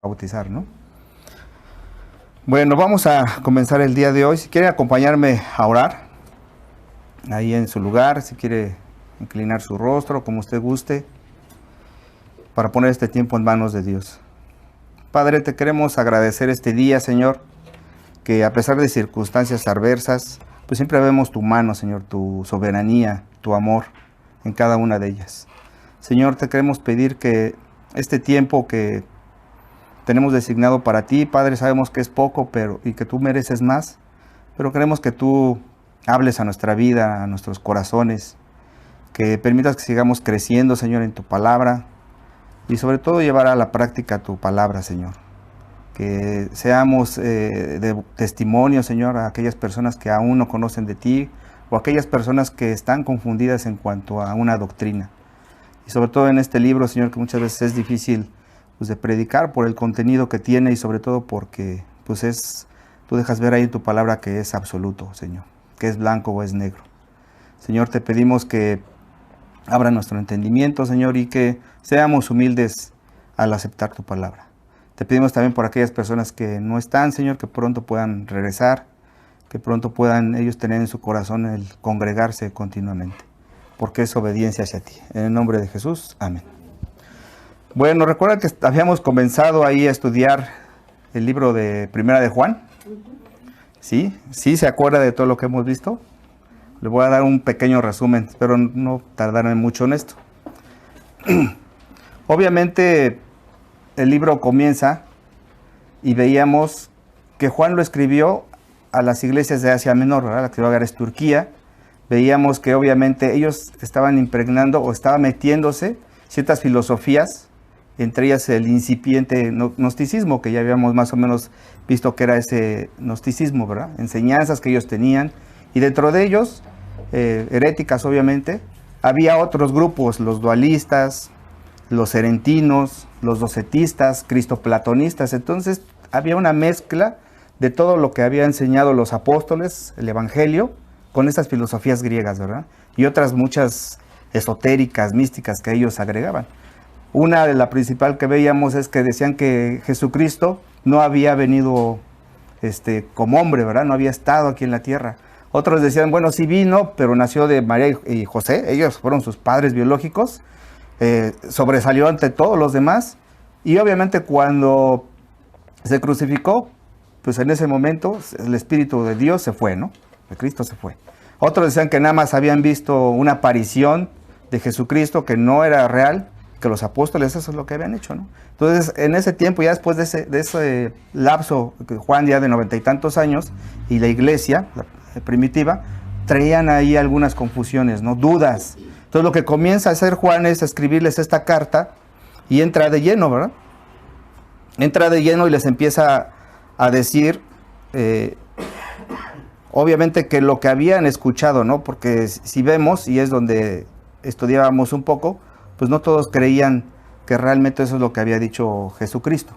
Bautizar, ¿no? Bueno, vamos a comenzar el día de hoy. Si quiere acompañarme a orar, ahí en su lugar, si quiere inclinar su rostro, como usted guste, para poner este tiempo en manos de Dios. Padre, te queremos agradecer este día, Señor, que a pesar de circunstancias adversas, pues siempre vemos tu mano, Señor, tu soberanía, tu amor en cada una de ellas. Señor, te queremos pedir que este tiempo que tenemos designado para ti, Padre, sabemos que es poco, y que tú mereces más, pero queremos que tú hables a nuestra vida, a nuestros corazones, que permitas que sigamos creciendo, Señor, en tu palabra, y sobre todo llevar a la práctica tu palabra, Señor. Que seamos de testimonio, Señor, a aquellas personas que aún no conocen de ti, o aquellas personas que están confundidas en cuanto a una doctrina. Y sobre todo en este libro, Señor, que muchas veces es difícil pues de predicar por el contenido que tiene y sobre todo porque pues tú dejas ver ahí en tu palabra que es absoluto, Señor, que es blanco o es negro. Señor, te pedimos que abra nuestro entendimiento, Señor, y que seamos humildes al aceptar tu palabra. Te pedimos también por aquellas personas que no están, Señor, que pronto puedan regresar, que pronto puedan ellos tener en su corazón el congregarse continuamente, porque es obediencia hacia ti. En el nombre de Jesús, amén. Bueno, recuerda que habíamos comenzado ahí a estudiar el libro de Primera de Juan. ¿Sí? ¿Sí se acuerda de todo lo que hemos visto? Le voy a dar un pequeño resumen, espero no tardarme mucho en esto. Obviamente el libro comienza y veíamos que Juan lo escribió a las iglesias de Asia Menor, ¿verdad? La que ahora es Turquía. Veíamos que obviamente ellos estaban impregnando o estaban metiéndose ciertas filosofías, entre ellas el incipiente gnosticismo, que ya habíamos más o menos visto que era ese gnosticismo, ¿verdad? Enseñanzas que ellos tenían, y dentro de ellos, heréticas obviamente, había otros grupos, los dualistas, los serentinos, los docetistas, cristoplatonistas. Entonces había una mezcla de todo lo que habían enseñado los apóstoles, el evangelio, con estas filosofías griegas, ¿verdad? Y otras muchas esotéricas, místicas que ellos agregaban. Una de la principal que veíamos es que decían que Jesucristo no había venido como hombre, ¿verdad? No había estado aquí en la tierra. Otros decían, bueno, sí vino, pero nació de María y José. Ellos fueron sus padres biológicos. Sobresalió ante todos los demás. Y obviamente cuando se crucificó, pues en ese momento el Espíritu de Dios se fue, ¿no? De Cristo se fue. Otros decían que nada más habían visto una aparición de Jesucristo que no era real, que los apóstoles eso es lo que habían hecho, ¿no? Entonces, en ese tiempo, ya después de ese lapso, Juan ya de 90 y tantos años, y la iglesia la primitiva, traían ahí algunas confusiones, ¿no? Dudas. Entonces, lo que comienza a hacer Juan es escribirles esta carta, y entra de lleno, ¿verdad? Entra de lleno y les empieza a decir, obviamente que lo que habían escuchado, ¿no? Porque si vemos, y es donde estudiábamos un poco, pues no todos creían que realmente eso es lo que había dicho Jesucristo.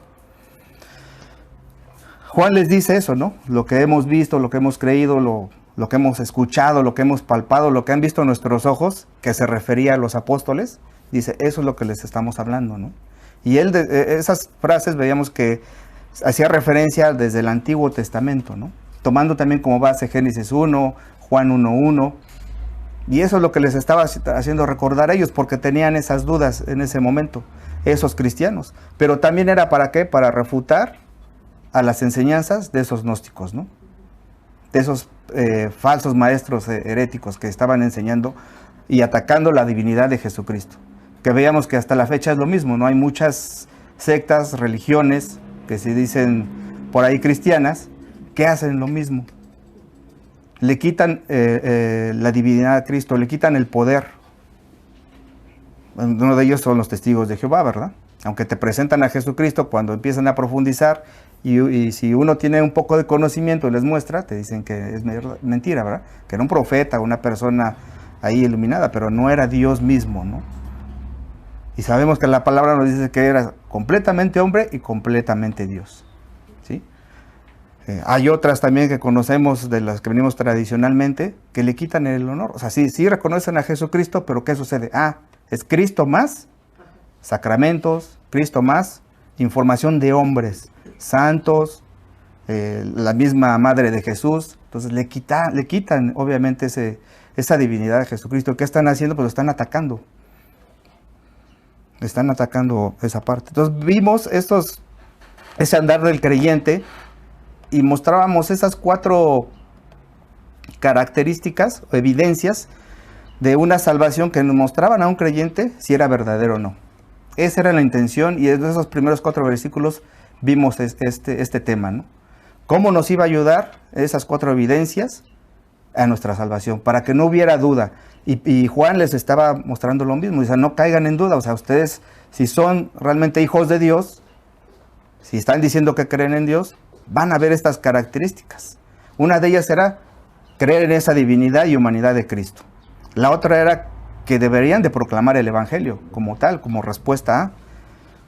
Juan les dice eso, ¿no? Lo que hemos visto, lo que hemos creído, lo que hemos escuchado, lo que hemos palpado, lo que han visto nuestros ojos, que se refería a los apóstoles, dice, eso es lo que les estamos hablando, ¿no? Y él, esas frases veíamos que hacía referencia desde el Antiguo Testamento, ¿no? Tomando también como base Génesis 1, Juan 1:1, y eso es lo que les estaba haciendo recordar a ellos, porque tenían esas dudas en ese momento, esos cristianos. Pero también era ¿para qué? Para refutar a las enseñanzas de esos gnósticos, ¿no? De esos falsos maestros heréticos que estaban enseñando y atacando la divinidad de Jesucristo. Que veíamos que hasta la fecha es lo mismo, ¿no? Hay muchas sectas, religiones, que se dicen por ahí cristianas, que hacen lo mismo. Le quitan la divinidad a Cristo, le quitan el poder. Uno de ellos son los testigos de Jehová, ¿verdad? Aunque te presentan a Jesucristo, cuando empiezan a profundizar, y si uno tiene un poco de conocimiento y les muestra, te dicen que es mentira, ¿verdad? Que era un profeta, una persona ahí iluminada, pero no era Dios mismo, ¿no? Y sabemos que la palabra nos dice que era completamente hombre y completamente Dios, ¿sí? Hay otras también que conocemos, de las que venimos tradicionalmente, que le quitan el honor. O sea, sí reconocen a Jesucristo, pero ¿qué sucede? Es Cristo más sacramentos, Cristo más información de hombres santos, la misma madre de Jesús. Entonces le quitan obviamente esa divinidad de Jesucristo. ¿Qué están haciendo? Pues lo están atacando. Están atacando esa parte. Entonces vimos ese andar del creyente y mostrábamos esas 4 características o evidencias de una salvación que nos mostraban a un creyente si era verdadero o no. Esa era la intención, y en esos primeros 4 versículos vimos este tema, ¿no? ¿Cómo nos iba a ayudar esas 4 evidencias a nuestra salvación? Para que no hubiera duda. Y Juan les estaba mostrando lo mismo. Dice, no caigan en duda. O sea, ustedes, si son realmente hijos de Dios, si están diciendo que creen en Dios, van a ver estas características. Una de ellas era creer en esa divinidad y humanidad de Cristo. La otra era que deberían de proclamar el Evangelio como tal, como respuesta a.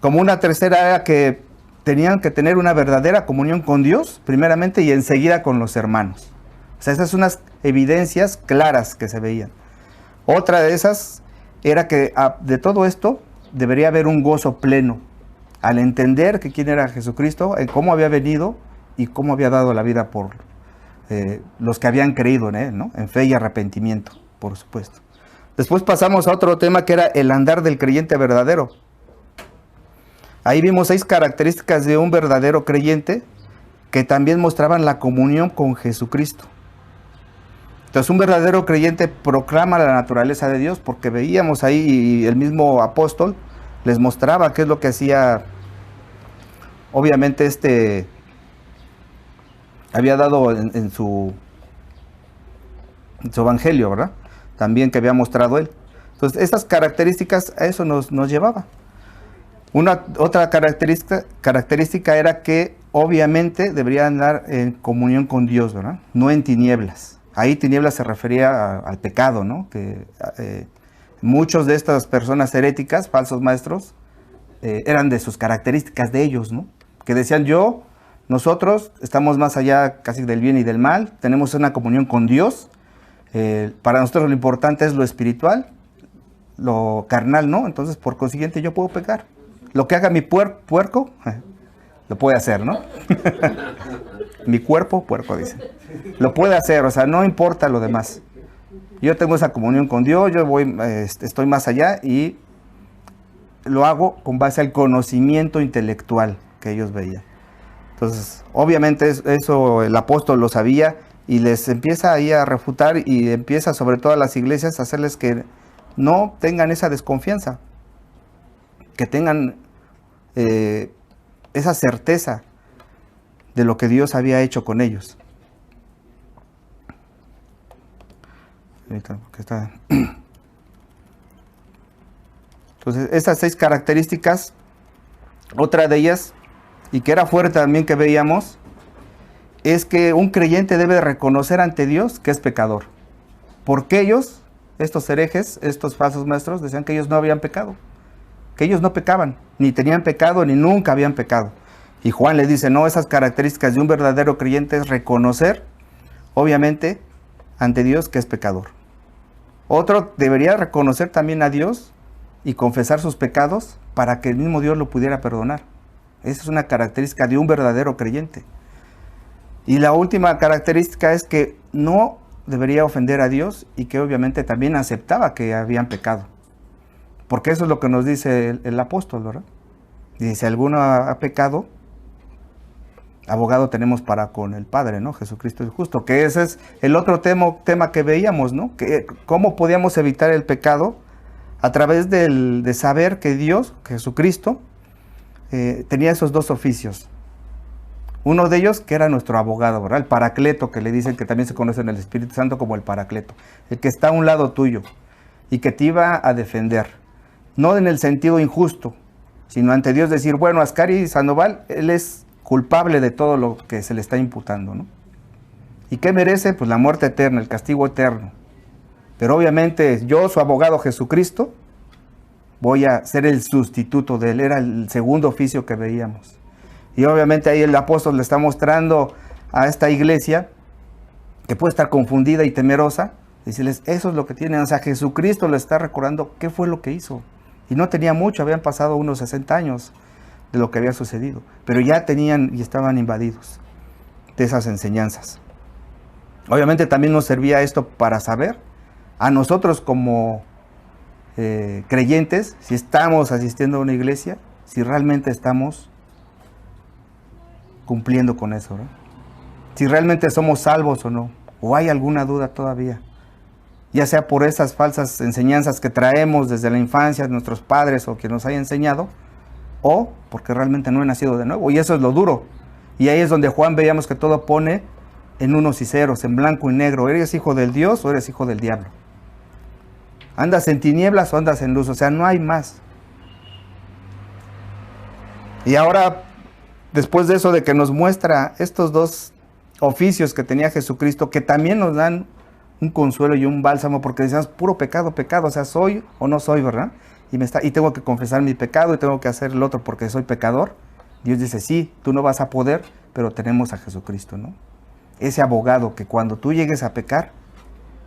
Como una tercera era que tenían que tener una verdadera comunión con Dios, primeramente, y enseguida con los hermanos. O sea, esas son unas evidencias claras que se veían. Otra de esas era que de todo esto debería haber un gozo pleno, al entender que quién era Jesucristo, en cómo había venido y cómo había dado la vida por los que habían creído en Él, ¿no? En fe y arrepentimiento, por supuesto. Después pasamos a otro tema que era el andar del creyente verdadero. Ahí vimos 6 características de un verdadero creyente que también mostraban la comunión con Jesucristo. Entonces un verdadero creyente proclama la naturaleza de Dios, porque veíamos ahí, y el mismo apóstol les mostraba qué es lo que hacía, obviamente había dado en su evangelio, ¿verdad? También que había mostrado él. Entonces esas características a eso nos llevaba. Otra característica era que obviamente debería andar en comunión con Dios, ¿verdad? No en tinieblas. Ahí tinieblas se refería al pecado, ¿no? Que muchos de estas personas heréticas, falsos maestros, eran de sus características de ellos, ¿no? Que decían nosotros estamos más allá casi del bien y del mal, tenemos una comunión con Dios. Para nosotros lo importante es lo espiritual, lo carnal no, entonces por consiguiente yo puedo pecar. Lo que haga mi puerco, lo puede hacer, ¿no? Mi cuerpo, puerco, dice. Lo puede hacer, o sea, no importa lo demás. Yo tengo esa comunión con Dios, estoy más allá y lo hago con base al conocimiento intelectual que ellos veían. Entonces, obviamente eso el apóstol lo sabía y les empieza ahí a refutar y empieza sobre todo a las iglesias a hacerles que no tengan esa desconfianza, que tengan esa certeza de lo que Dios había hecho con ellos. Entonces, esas 6 características, otra de ellas, y que era fuerte también que veíamos, es que un creyente debe reconocer ante Dios que es pecador. Porque ellos, estos herejes, estos falsos maestros, decían que ellos no habían pecado, que ellos no pecaban, ni tenían pecado, ni nunca habían pecado. Y Juan les dice, no, esas características de un verdadero creyente es reconocer, obviamente, ante Dios que es pecador. Otro debería reconocer también a Dios y confesar sus pecados para que el mismo Dios lo pudiera perdonar. Esa es una característica de un verdadero creyente. Y la última característica es que no debería ofender a Dios y que obviamente también aceptaba que habían pecado. Porque eso es lo que nos dice el apóstol, ¿verdad? Dice, si alguno ha pecado, abogado tenemos para con el Padre, ¿no? Jesucristo es justo. Que ese es el otro tema que veíamos, ¿no? Que cómo podíamos evitar el pecado a través de saber que Dios, Jesucristo, tenía esos 2 oficios. Uno de ellos que era nuestro abogado, ¿verdad? El Paracleto, que le dicen que también se conoce en el Espíritu Santo como el Paracleto. El que está a un lado tuyo y que te iba a defender. No en el sentido injusto, sino ante Dios decir, bueno, Ascari Sandoval, él es culpable de todo lo que se le está imputando, ¿no? ¿Y qué merece? Pues la muerte eterna, el castigo eterno. Pero obviamente yo, su abogado Jesucristo, voy a ser el sustituto de él. Era el segundo oficio que veíamos. Y obviamente ahí el apóstol le está mostrando a esta iglesia que puede estar confundida y temerosa. Decirles, eso es lo que tienen. O sea, Jesucristo le está recordando qué fue lo que hizo. Y no tenía mucho, habían pasado unos 60 años de lo que había sucedido, pero ya tenían y estaban invadidos de esas enseñanzas. Obviamente también nos servía esto para saber a nosotros como creyentes si estamos asistiendo a una iglesia, si realmente estamos cumpliendo con eso, ¿no? Si realmente somos salvos o no, o hay alguna duda todavía, ya sea por esas falsas enseñanzas que traemos desde la infancia de nuestros padres o que nos haya enseñado, o porque realmente no he nacido de nuevo, y eso es lo duro. Y ahí es donde Juan veíamos que todo pone en unos y ceros, en blanco y negro. ¿Eres hijo del Dios o eres hijo del diablo? ¿Andas en tinieblas o andas en luz? O sea, no hay más. Y ahora, después de eso, de que nos muestra estos dos oficios que tenía Jesucristo, que también nos dan un consuelo y un bálsamo, porque decíamos, puro pecado, pecado, o sea, soy o no soy, ¿verdad? Y tengo que confesar mi pecado y tengo que hacer el otro porque soy pecador. Dios dice, sí, tú no vas a poder, pero tenemos a Jesucristo, ¿no? Ese abogado que cuando tú llegues a pecar,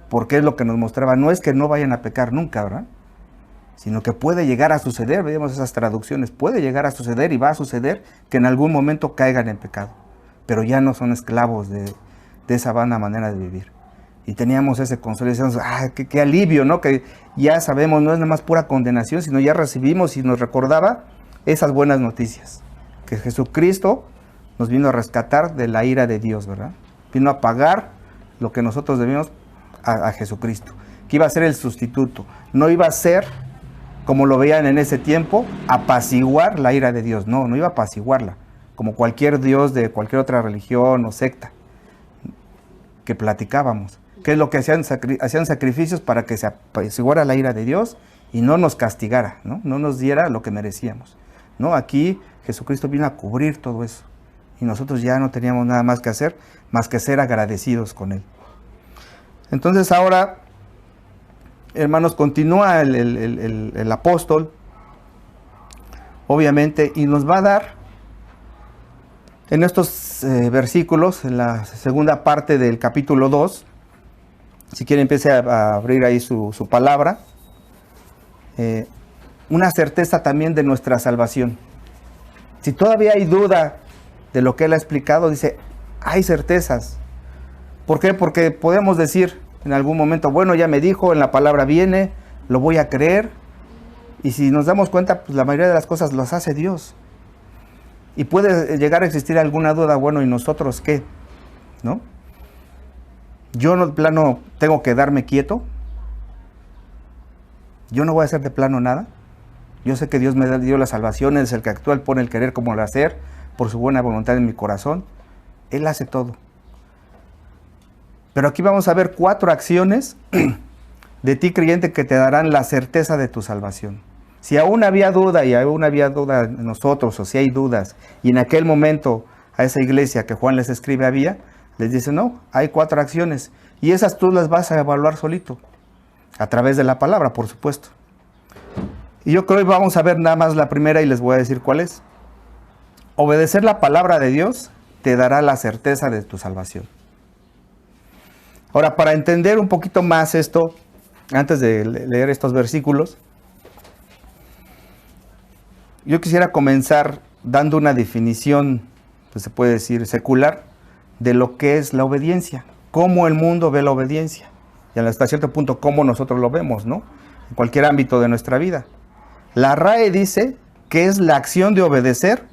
porque es lo que nos mostraba, no es que no vayan a pecar nunca, ¿verdad? Sino que puede llegar a suceder, veíamos esas traducciones, puede llegar a suceder y va a suceder que en algún momento caigan en pecado, pero ya no son esclavos de esa vana manera de vivir. Y teníamos ese consuelo, decíamos, qué alivio, ¿no? Que ya sabemos, no es nada más pura condenación, sino ya recibimos y nos recordaba esas buenas noticias. Que Jesucristo nos vino a rescatar de la ira de Dios, ¿verdad? Vino a pagar lo que nosotros debíamos a Jesucristo. Que iba a ser el sustituto. No iba a ser, como lo veían en ese tiempo, apaciguar la ira de Dios. No iba a apaciguarla. Como cualquier Dios de cualquier otra religión o secta que platicábamos. ¿Qué es lo que hacían? Hacían sacrificios para que se apaciguara la ira de Dios y no nos castigara, ¿no? No nos diera lo que merecíamos, ¿no? Aquí Jesucristo vino a cubrir todo eso y nosotros ya no teníamos nada más que hacer, más que ser agradecidos con Él. Entonces ahora, hermanos, continúa el apóstol, obviamente, y nos va a dar en estos versículos, en la segunda parte del capítulo 2, si quiere empiece a abrir ahí su palabra, una certeza también de nuestra salvación. Si todavía hay duda de lo que él ha explicado, dice, hay certezas. ¿Por qué? Porque podemos decir en algún momento, bueno, ya me dijo, en la palabra viene, lo voy a creer, y si nos damos cuenta, pues la mayoría de las cosas las hace Dios. Y puede llegar a existir alguna duda, bueno, ¿y nosotros qué? ¿No? Yo no de plano tengo que darme quieto. Yo no voy a hacer de plano nada. Yo sé que Dios me dio la salvación, Él es el que actúa, Él pone el querer como el hacer, por su buena voluntad en mi corazón. Él hace todo. Pero aquí vamos a ver 4 acciones de ti creyente que te darán la certeza de tu salvación. Si aún había duda y aún había duda en nosotros, o si hay dudas, y en aquel momento a esa iglesia que Juan les escribe les dice, no, hay 4 acciones, y esas tú las vas a evaluar solito, a través de la palabra, por supuesto. Y yo creo que vamos a ver nada más la primera y les voy a decir cuál es. Obedecer la palabra de Dios te dará la certeza de tu salvación. Ahora, para entender un poquito más esto, antes de leer estos versículos, yo quisiera comenzar dando una definición, pues se puede decir secular, de lo que es la obediencia, cómo el mundo ve la obediencia, y hasta cierto punto cómo nosotros lo vemos, ¿no? En cualquier ámbito de nuestra vida. La RAE dice que es la acción de obedecer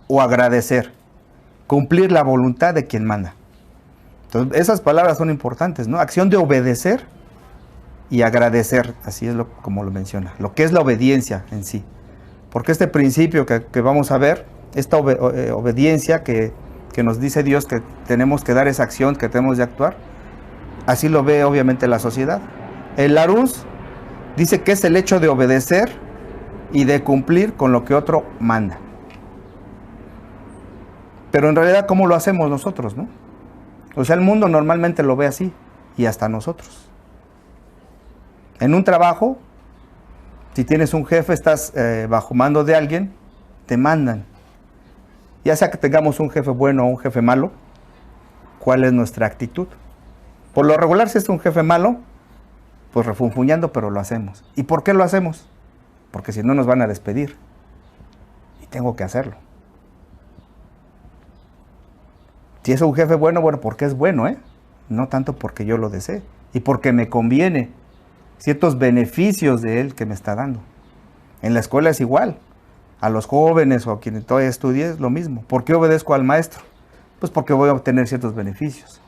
o agradecer, cumplir la voluntad de quien manda. Entonces, esas palabras son importantes, ¿no? Acción de obedecer y agradecer, así es como lo menciona, lo que es la obediencia en sí. Porque este principio que vamos a ver, esta obediencia que nos dice Dios que tenemos que dar esa acción, que tenemos de actuar, así lo ve obviamente la sociedad. El Larousse dice que es el hecho de obedecer y de cumplir con lo que otro manda. Pero en realidad, ¿cómo lo hacemos nosotros, no? O sea, el mundo normalmente lo ve así, y hasta nosotros. En un trabajo, si tienes un jefe, estás bajo mando de alguien, te mandan. Ya sea que tengamos un jefe bueno o un jefe malo, ¿cuál es nuestra actitud? Por lo regular, si es un jefe malo, pues refunfuñando, pero lo hacemos. ¿Y por qué lo hacemos? Porque si no nos van a despedir. tengo que hacerlo. Si es un jefe bueno, bueno, porque es bueno, no tanto porque yo lo desee y porque me conviene ciertos beneficios de él que me está dando. En la escuela es igual, a los jóvenes o a quienes todavía estudie es lo mismo. ¿Por qué obedezco al maestro? Pues porque voy a obtener ciertos beneficios,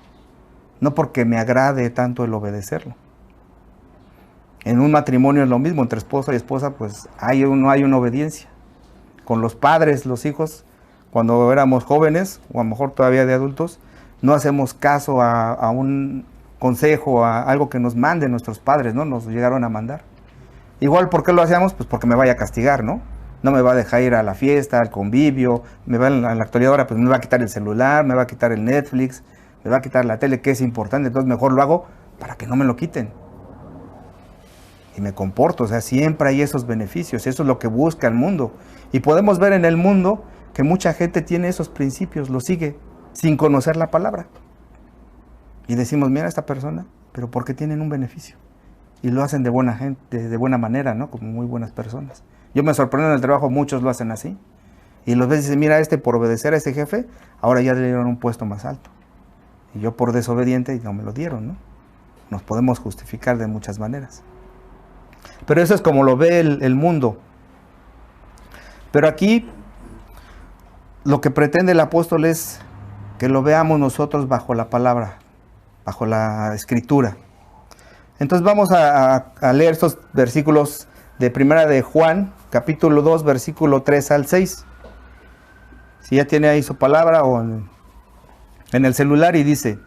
no porque me agrade tanto el obedecerlo. En un matrimonio es lo mismo, entre esposo y esposa, pues no hay una obediencia. Con los padres, los hijos, cuando éramos jóvenes, o a lo mejor todavía de adultos, no hacemos caso a un consejo, a algo que nos manden nuestros padres, ¿no? Nos llegaron a mandar. Igual, ¿por qué lo hacíamos? Pues porque me vaya a castigar, ¿no? No me va a dejar ir a la fiesta, al convivio, en la actualidad ahora pues me va a quitar el celular, me va a quitar el Netflix, me va a quitar la tele, que es importante, entonces mejor lo hago para que no me lo quiten. Y me comporto, o sea, siempre hay esos beneficios, eso es lo que busca el mundo. Y podemos ver en el mundo que mucha gente tiene esos principios, los sigue sin conocer la palabra. Y decimos, mira esta persona, pero ¿por qué tienen un beneficio? Y lo hacen de buena gente, de buena manera, ¿no? Como muy buenas personas. Yo me sorprendo en el trabajo, muchos lo hacen así. Y los ves y dicen, mira, por obedecer a ese jefe, ahora ya le dieron un puesto más alto. Y yo por desobediente no me lo dieron, ¿no? Nos podemos justificar de muchas maneras. Pero eso es como lo ve el mundo. Pero aquí lo que pretende el apóstol es que lo veamos nosotros bajo la palabra, bajo la escritura. Entonces vamos a leer estos versículos de Primera de Juan, capítulo 2, versículo 3 al 6. Si ya tiene ahí su palabra o en el celular, y dice: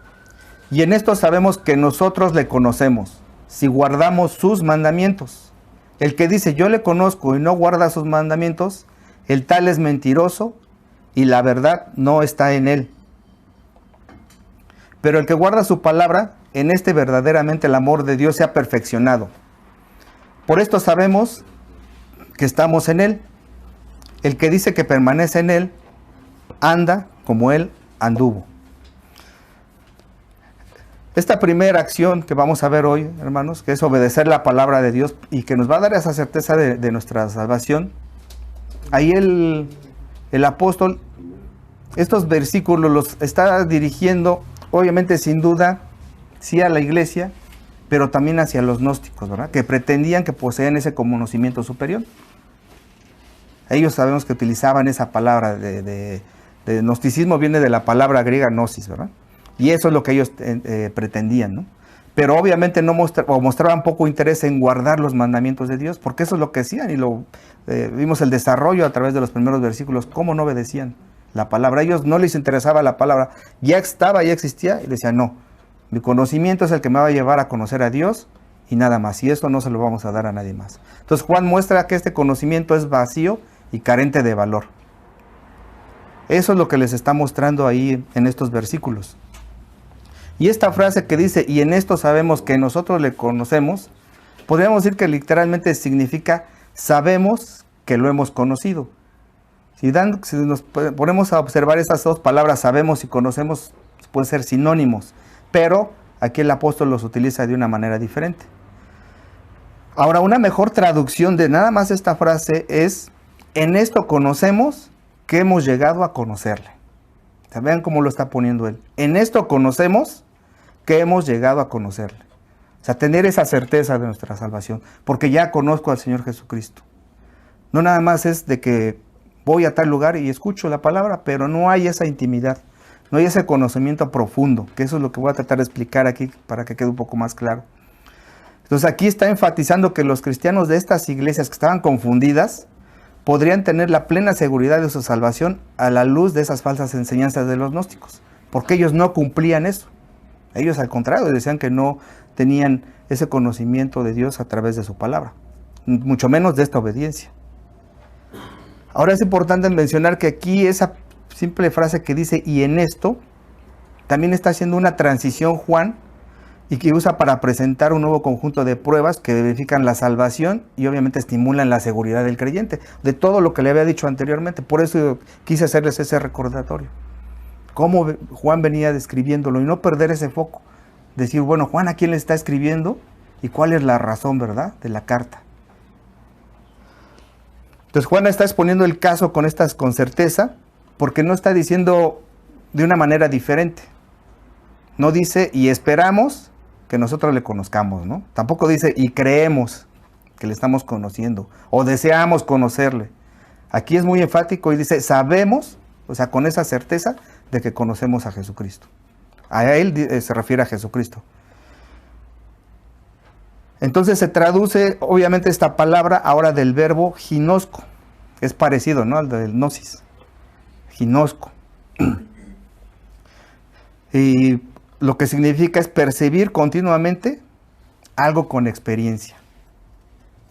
y en esto sabemos que nosotros le conocemos, si guardamos sus mandamientos. El que dice yo le conozco y no guarda sus mandamientos, el tal es mentiroso y la verdad no está en él. Pero el que guarda su palabra, en este verdaderamente el amor de Dios se ha perfeccionado. Por esto sabemos que estamos en él. El que dice que permanece en él, anda como él anduvo. Esta primera acción que vamos a ver hoy, hermanos, que es obedecer la palabra de Dios y que nos va a dar esa certeza de nuestra salvación, ahí el apóstol, estos versículos los está dirigiendo, obviamente sin duda, sí a la iglesia, pero también hacia los gnósticos, ¿verdad? Que pretendían que poseían ese conocimiento superior. Ellos sabemos que utilizaban esa palabra de gnosticismo, viene de la palabra griega gnosis, ¿verdad? Y eso es lo que ellos pretendían, ¿no? Pero obviamente mostraban poco interés en guardar los mandamientos de Dios, porque eso es lo que hacían, y vimos el desarrollo a través de los primeros versículos, cómo no obedecían la palabra. A ellos no les interesaba la palabra, ya existía, y decían, no, mi conocimiento es el que me va a llevar a conocer a Dios, y nada más, y esto no se lo vamos a dar a nadie más. Entonces Juan muestra que este conocimiento es vacío y carente de valor. Eso es lo que les está mostrando ahí en estos versículos. Y esta frase que dice, y en esto sabemos que nosotros le conocemos, podríamos decir que literalmente significa, sabemos que lo hemos conocido. Si nos ponemos a observar esas dos palabras, sabemos y conocemos, pueden ser sinónimos, pero aquí el apóstol los utiliza de una manera diferente. Ahora, una mejor traducción de nada más esta frase es, en esto conocemos que hemos llegado a conocerle. O sea, vean cómo lo está poniendo él. En esto conocemos que hemos llegado a conocerle. O sea, tener esa certeza de nuestra salvación, porque ya conozco al Señor Jesucristo. No nada más es de que voy a tal lugar y escucho la palabra, pero no hay esa intimidad, no hay ese conocimiento profundo, que eso es lo que voy a tratar de explicar aquí para que quede un poco más claro. Entonces aquí está enfatizando que los cristianos de estas iglesias que estaban confundidas podrían tener la plena seguridad de su salvación a la luz de esas falsas enseñanzas de los gnósticos, porque ellos no cumplían eso. Ellos al contrario decían que no tenían ese conocimiento de Dios a través de su palabra, mucho menos de esta obediencia. Ahora es importante mencionar que aquí esa simple frase que dice y en esto, también está haciendo una transición Juan y que usa para presentar un nuevo conjunto de pruebas que verifican la salvación y obviamente estimulan la seguridad del creyente, de todo lo que le había dicho anteriormente. Por eso quise hacerles ese recordatorio. Cómo Juan venía describiéndolo y no perder ese foco. Decir, bueno, Juan, ¿a quién le está escribiendo? ¿Y cuál es la razón, verdad, de la carta? Entonces Juan está exponiendo el caso con certeza, porque no está diciendo de una manera diferente. No dice y esperamos que nosotros le conozcamos, ¿no? Tampoco dice y creemos que le estamos conociendo o deseamos conocerle. Aquí es muy enfático y dice sabemos, o sea, con esa certeza de que conocemos a Jesucristo. A él se refiere a Jesucristo. Entonces se traduce obviamente esta palabra ahora del verbo ginosco. Es parecido, ¿no?, al del gnosis. Ginosco. Y lo que significa es percibir continuamente algo con experiencia.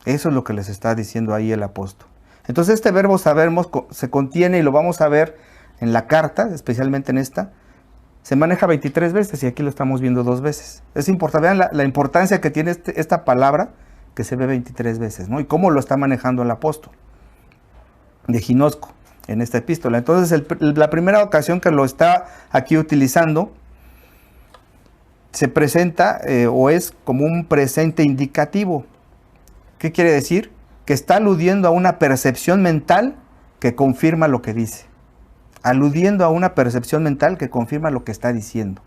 Eso es lo que les está diciendo ahí el apóstol. Entonces este verbo sabemos se contiene, y lo vamos a ver en la carta, especialmente en esta, se maneja 23 veces y aquí lo estamos viendo 2 veces. Es importante, vean la importancia que tiene esta palabra, que se ve 23 veces, ¿no? Y cómo lo está manejando el apóstol de ginosco en esta epístola. Entonces la primera ocasión que lo está aquí utilizando se presenta o es como un presente indicativo. ¿Qué quiere decir? Que está aludiendo a una percepción mental que confirma lo que dice. Aludiendo a una percepción mental que confirma lo que está diciendo.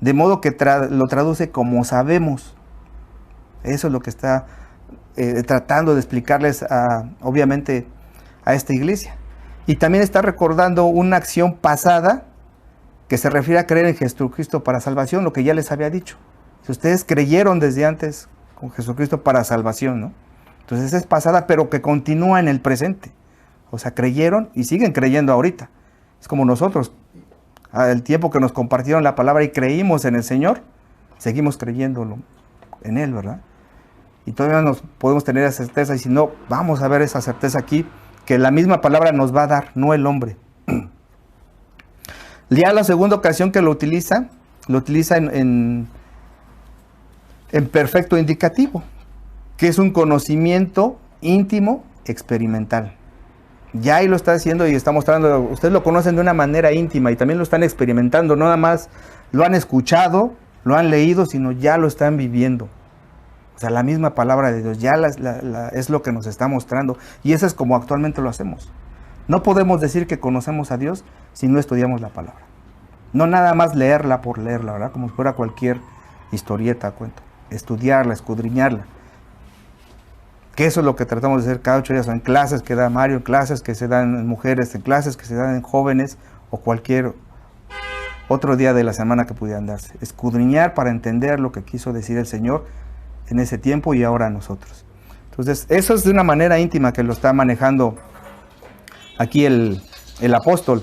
De modo que lo traduce como sabemos. Eso es lo que está tratando de explicarles obviamente a esta iglesia. Y también está recordando una acción pasada que se refiere a creer en Jesucristo para salvación, lo que ya les había dicho. Si ustedes creyeron desde antes con Jesucristo para salvación, ¿no? Entonces es pasada, pero que continúa en el presente. O sea, creyeron y siguen creyendo ahorita. Es como nosotros, al tiempo que nos compartieron la palabra y creímos en el Señor, seguimos creyéndolo en Él, ¿verdad? Y todavía nos podemos tener esa certeza, y si no, vamos a ver esa certeza aquí, que la misma palabra nos va a dar, no el hombre. Ya la segunda ocasión que lo utiliza en perfecto indicativo, que es un conocimiento íntimo experimental. Ya ahí lo está haciendo y está mostrando, ustedes lo conocen de una manera íntima y también lo están experimentando, no nada más lo han escuchado, lo han leído, sino ya lo están viviendo. O sea, la misma palabra de Dios ya es lo que nos está mostrando, y eso es como actualmente lo hacemos. No podemos decir que conocemos a Dios si no estudiamos la palabra. No nada más leerla por leerla, ¿verdad? Como si fuera cualquier historieta, cuento. Estudiarla, escudriñarla. Que eso es lo que tratamos de hacer cada 8 días, en clases que da Mario, en clases que se dan en mujeres, en clases que se dan en jóvenes, o cualquier otro día de la semana que pudieran darse. Escudriñar para entender lo que quiso decir el Señor en ese tiempo y ahora nosotros. Entonces, eso es de una manera íntima que lo está manejando aquí el apóstol.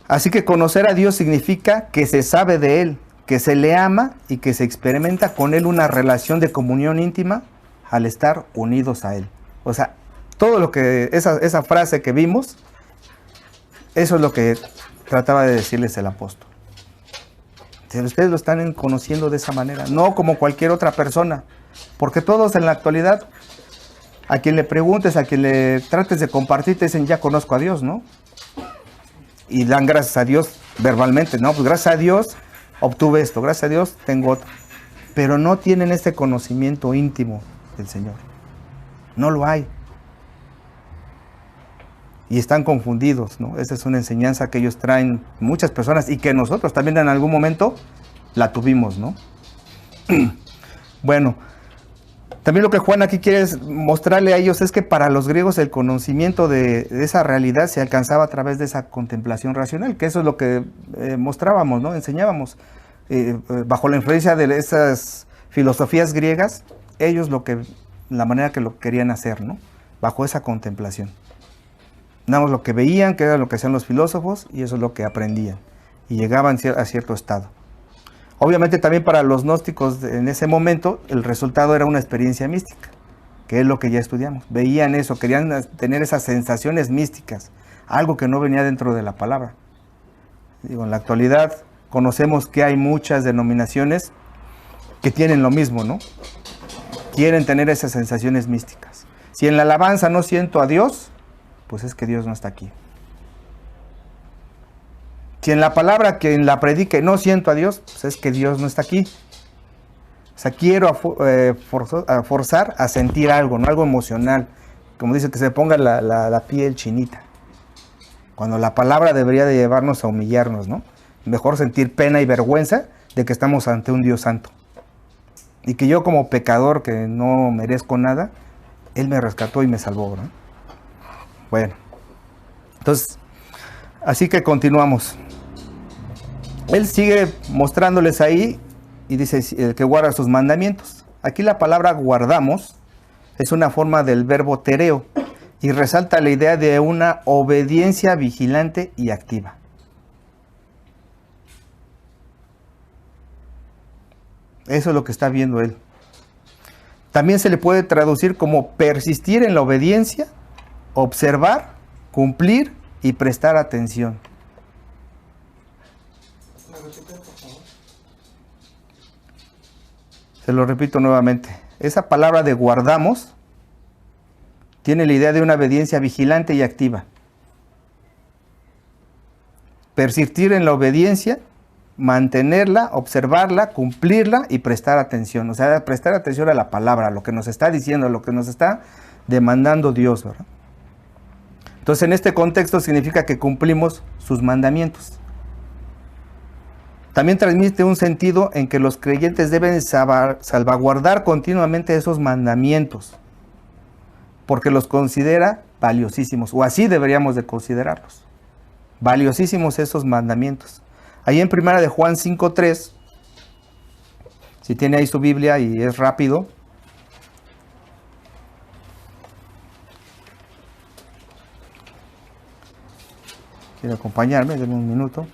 Así que conocer a Dios significa que se sabe de Él, que se le ama y que se experimenta con Él una relación de comunión íntima al estar unidos a Él. O sea, todo lo que, esa frase que vimos, eso es lo que trataba de decirles el apóstol. Si ustedes lo están conociendo de esa manera, no como cualquier otra persona, porque todos en la actualidad, a quien le preguntes, a quien le trates de compartir, te dicen, ya conozco a Dios, ¿no? Y dan gracias a Dios verbalmente, ¿no? Pues gracias a Dios obtuve esto, gracias a Dios tengo otro. Pero no tienen este conocimiento íntimo del Señor. No lo hay. Y están confundidos, ¿no? Esa es una enseñanza que ellos traen muchas personas y que nosotros también en algún momento la tuvimos, ¿no? Bueno, también lo que Juan aquí quiere mostrarle a ellos es que para los griegos el conocimiento de esa realidad se alcanzaba a través de esa contemplación racional, que eso es lo que mostrábamos, ¿no? Enseñábamos. Bajo la influencia de esas filosofías griegas, ellos la manera que lo querían hacer, ¿no? Bajo esa contemplación. Nada más lo que veían, que era lo que hacían los filósofos, y eso es lo que aprendían. Y llegaban a cierto estado. Obviamente también para los gnósticos en ese momento, el resultado era una experiencia mística, que es lo que ya estudiamos. Veían eso, querían tener esas sensaciones místicas, algo que no venía dentro de la palabra. Digo, en la actualidad conocemos que hay muchas denominaciones que tienen lo mismo, ¿no? Quieren tener esas sensaciones místicas. Si en la alabanza no siento a Dios, pues es que Dios no está aquí. Si en la palabra que en la predique no siento a Dios, pues es que Dios no está aquí. O sea, quiero forzar a sentir algo, ¿no? Algo emocional. Como dice, que se ponga la piel chinita. Cuando la palabra debería de llevarnos a humillarnos, ¿no? Mejor sentir pena y vergüenza de que estamos ante un Dios santo. Y que yo como pecador que no merezco nada, Él me rescató y me salvó, ¿no? Bueno, entonces, así que continuamos. Él sigue mostrándoles ahí y dice el que guarda sus mandamientos. Aquí la palabra guardamos es una forma del verbo tereo y resalta la idea de una obediencia vigilante y activa. Eso es lo que está viendo él. También se le puede traducir como persistir en la obediencia, observar, cumplir y prestar atención. Se lo repito nuevamente. Esa palabra de guardamos tiene la idea de una obediencia vigilante y activa. Persistir en la obediencia, mantenerla, observarla, cumplirla y prestar atención. O sea, prestar atención a la palabra, a lo que nos está diciendo, a lo que nos está demandando Dios, ¿verdad? Entonces, en este contexto significa que cumplimos sus mandamientos. También transmite un sentido en que los creyentes deben salvaguardar continuamente esos mandamientos, porque los considera valiosísimos, o así deberíamos de considerarlos. Valiosísimos esos mandamientos. Ahí en 1 de Juan 5:3, si tiene ahí su Biblia y es rápido. ¿Quiere acompañarme? Denme un minuto.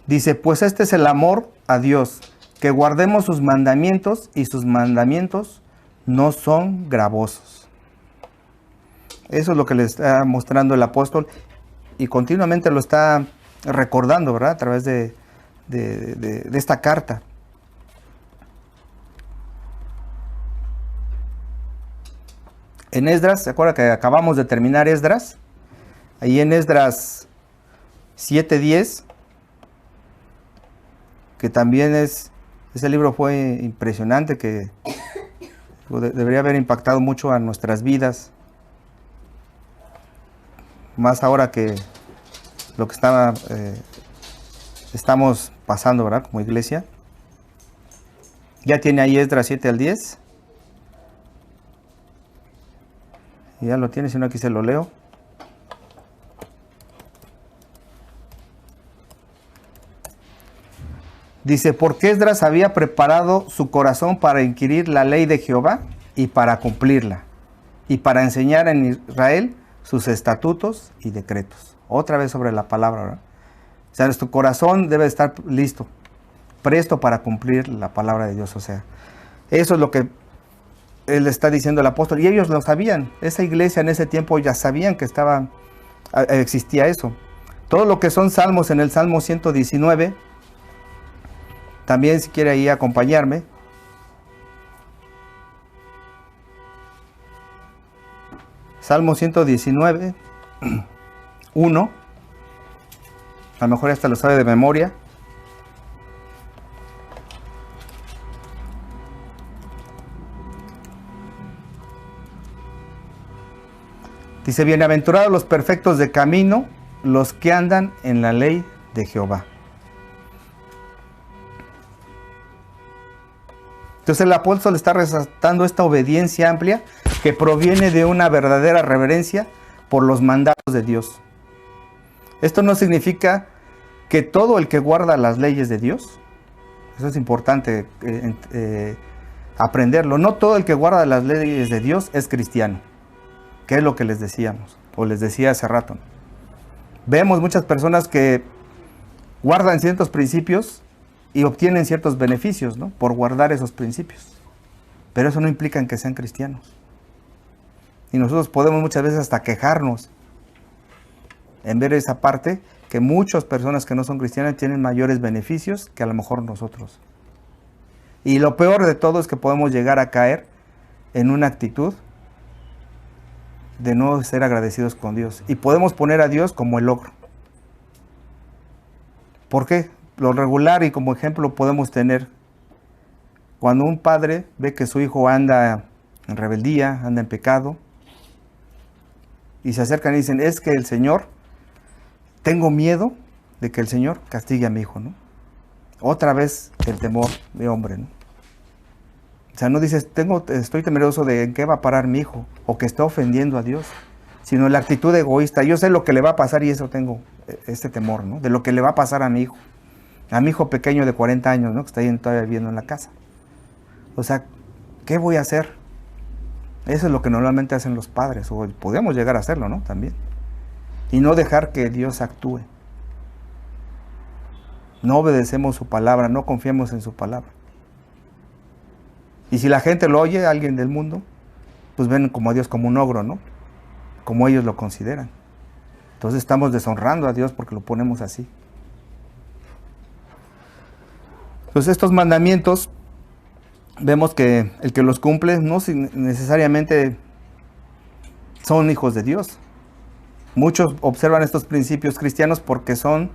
Dice, pues este es el amor a Dios, que guardemos sus mandamientos y sus mandamientos no son gravosos. Eso es lo que le está mostrando el apóstol y continuamente lo está recordando, ¿verdad? A través de esta carta. En Esdras, ¿se acuerda que acabamos de terminar Esdras? Ahí en Esdras 7:10, que también ese libro fue impresionante, que debería haber impactado mucho a nuestras vidas, más ahora que lo que estamos pasando, ¿verdad? Como iglesia. Ya tiene ahí Esdras 7-10. Ya lo tiene, si no aquí se lo leo. Dice, porque Esdras había preparado su corazón para inquirir la ley de Jehová y para cumplirla, y para enseñar en Israel sus estatutos y decretos. Otra vez sobre la palabra, ¿verdad? O sea, nuestro corazón debe estar listo, presto para cumplir la palabra de Dios. O sea, eso es lo que él está diciendo el apóstol, y ellos lo sabían. Esa iglesia en ese tiempo ya sabían que existía eso. Todo lo que son salmos, en el Salmo 119, también si quiere ahí acompañarme. Salmo 119, 1. A lo mejor hasta lo sabe de memoria. Dice, bienaventurados los perfectos de camino, los que andan en la ley de Jehová. Entonces el apóstol está resaltando esta obediencia amplia que proviene de una verdadera reverencia por los mandatos de Dios. Esto no significa que todo el que guarda las leyes de Dios, eso es importante aprenderlo, no todo el que guarda las leyes de Dios es cristiano, que es lo que les decíamos, o les decía hace rato. Vemos muchas personas que guardan ciertos principios y obtienen ciertos beneficios, ¿no? Por guardar esos principios. Pero eso no implica que sean cristianos. Y nosotros podemos muchas veces hasta quejarnos en ver esa parte, que muchas personas que no son cristianas tienen mayores beneficios que a lo mejor nosotros. Y lo peor de todo es que podemos llegar a caer en una actitud de no ser agradecidos con Dios. Y podemos poner a Dios como el ogro. ¿Por qué? Lo regular y como ejemplo podemos tener cuando un padre ve que su hijo anda en rebeldía, anda en pecado, y se acercan y dicen, es que el Señor, tengo miedo de que el Señor castigue a mi hijo, ¿no? Otra vez el temor de hombre, ¿no? O sea, no dices, estoy temeroso de en qué va a parar mi hijo, o que está ofendiendo a Dios, sino la actitud egoísta. Yo sé lo que le va a pasar y eso tengo este temor, ¿no? De lo que le va a pasar a mi hijo pequeño de 40 años, ¿no? Que está ahí todavía viviendo en la casa. O sea, ¿qué voy a hacer? Eso es lo que normalmente hacen los padres, o podemos llegar a hacerlo, ¿no? También. Y no dejar que Dios actúe. No obedecemos su palabra, no confiamos en su palabra. Y si la gente lo oye, alguien del mundo, pues ven como a Dios como un ogro, ¿no? Como ellos lo consideran. Entonces estamos deshonrando a Dios porque lo ponemos así. Entonces estos mandamientos, vemos que el que los cumple no necesariamente son hijos de Dios. Muchos observan estos principios cristianos porque son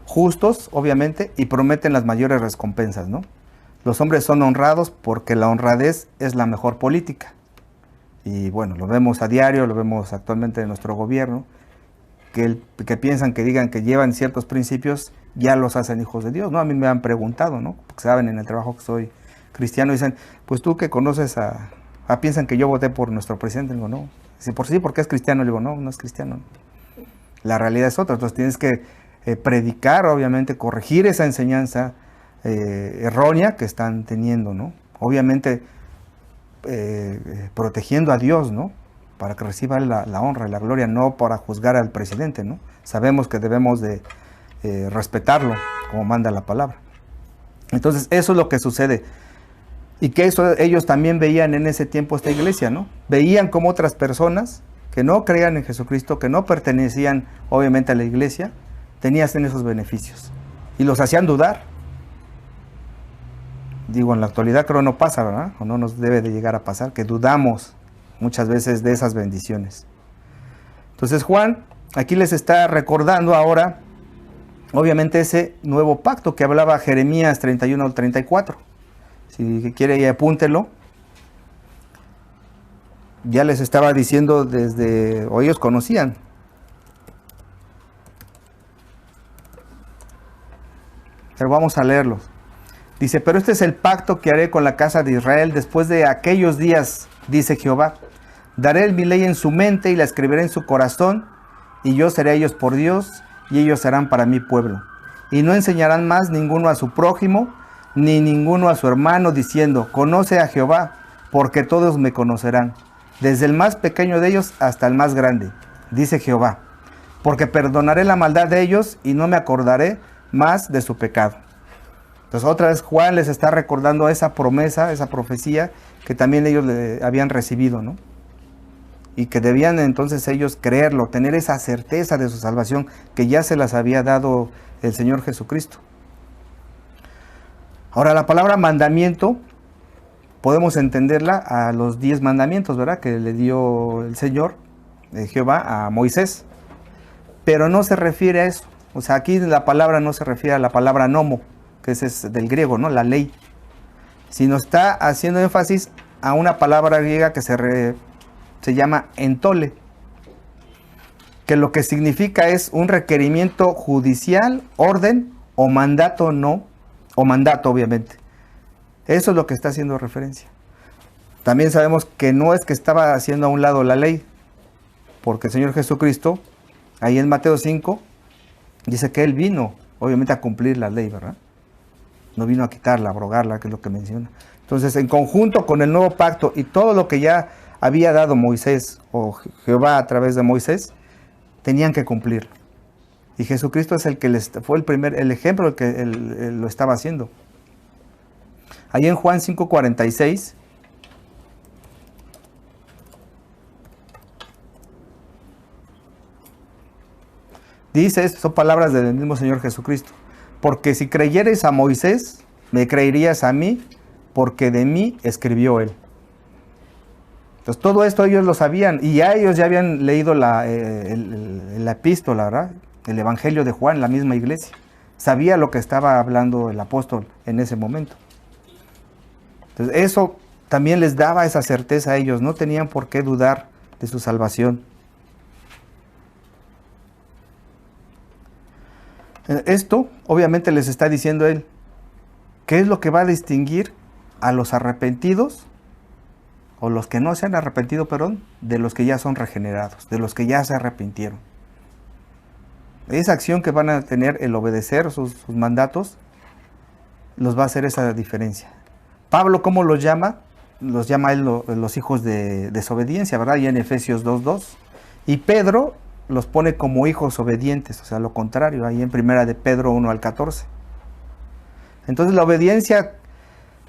justos, obviamente, y prometen las mayores recompensas, ¿no? Los hombres son honrados porque la honradez es la mejor política. Y bueno, lo vemos a diario, lo vemos actualmente en nuestro gobierno, que piensan, que digan que llevan ciertos principios, ya los hacen hijos de Dios, ¿no? A mí me han preguntado, ¿no? Porque saben en el trabajo que soy cristiano, dicen, pues tú que conoces piensan que yo voté por nuestro presidente. Le digo, no. Dice, porque es cristiano. Le digo, no, no es cristiano. La realidad es otra. Entonces tienes que predicar, obviamente, corregir esa enseñanza errónea que están teniendo, ¿no? Obviamente protegiendo a Dios, ¿no? Para que reciba la honra y la gloria, no para juzgar al presidente, ¿no? Sabemos que debemos de respetarlo, como manda la palabra. Entonces, eso es lo que sucede. Y que eso ellos también veían en ese tiempo esta iglesia, ¿no? Veían como otras personas que no creían en Jesucristo, que no pertenecían, obviamente, a la iglesia, tenían esos beneficios. Y los hacían dudar. Digo, en la actualidad creo no pasa, ¿verdad? O no nos debe de llegar a pasar, que dudamos muchas veces de esas bendiciones. Entonces Juan aquí les está recordando ahora, obviamente, ese nuevo pacto que hablaba Jeremías 31 al 34. Si quiere, apúntelo. Ya les estaba diciendo o ellos conocían. Pero vamos a leerlos. Dice, pero este es el pacto que haré con la casa de Israel después de aquellos días, dice Jehová. Daré mi ley en su mente y la escribiré en su corazón, y yo seré a ellos por Dios, y ellos serán para mi pueblo. Y no enseñarán más ninguno a su prójimo, ni ninguno a su hermano, diciendo, conoce a Jehová, porque todos me conocerán, desde el más pequeño de ellos hasta el más grande, dice Jehová. Porque perdonaré la maldad de ellos, y no me acordaré más de su pecado. Entonces otra vez Juan les está recordando esa promesa, esa profecía que también ellos le habían recibido, ¿no? Y que debían entonces ellos creerlo, tener esa certeza de su salvación que ya se las había dado el Señor Jesucristo. Ahora la palabra mandamiento podemos entenderla a los 10 mandamientos, ¿verdad? Que le dio el Señor, Jehová, a Moisés. Pero no se refiere a eso. O sea, aquí la palabra no se refiere a la palabra nomo, que es del griego, ¿no? La ley. Sino está haciendo énfasis a una palabra griega que se llama entole, que lo que significa es un requerimiento judicial, orden o mandato, obviamente. Eso es lo que está haciendo referencia. También sabemos que no es que estaba haciendo a un lado la ley, porque el Señor Jesucristo, ahí en Mateo 5, dice que Él vino, obviamente, a cumplir la ley, ¿verdad? No vino a quitarla, a abrogarla, que es lo que menciona. Entonces, en conjunto con el nuevo pacto y todo lo que ya había dado Moisés o Jehová a través de Moisés, tenían que cumplirlo. Y Jesucristo es el que fue el ejemplo, el que lo estaba haciendo. Ahí en Juan 5:46, dice, son palabras del mismo Señor Jesucristo. Porque si creyeres a Moisés, me creerías a mí, porque de mí escribió él. Entonces todo esto ellos lo sabían y ya ellos ya habían leído la epístola, ¿verdad? El Evangelio de Juan, la misma iglesia. Sabía lo que estaba hablando el apóstol en ese momento. Entonces eso también les daba esa certeza a ellos, no tenían por qué dudar de su salvación. Esto obviamente les está diciendo él, ¿qué es lo que va a distinguir a los arrepentidos o los que no se han arrepentido, perdón, de los que ya son regenerados, de los que ya se arrepintieron? Esa acción que van a tener, el obedecer sus mandatos, los va a hacer esa diferencia. Pablo, ¿cómo los llama? Los llama él los hijos de desobediencia, ¿verdad? Y en Efesios 2:2. Y Pedro los pone como hijos obedientes, o sea, lo contrario, ahí en primera de Pedro 1-14. Entonces la obediencia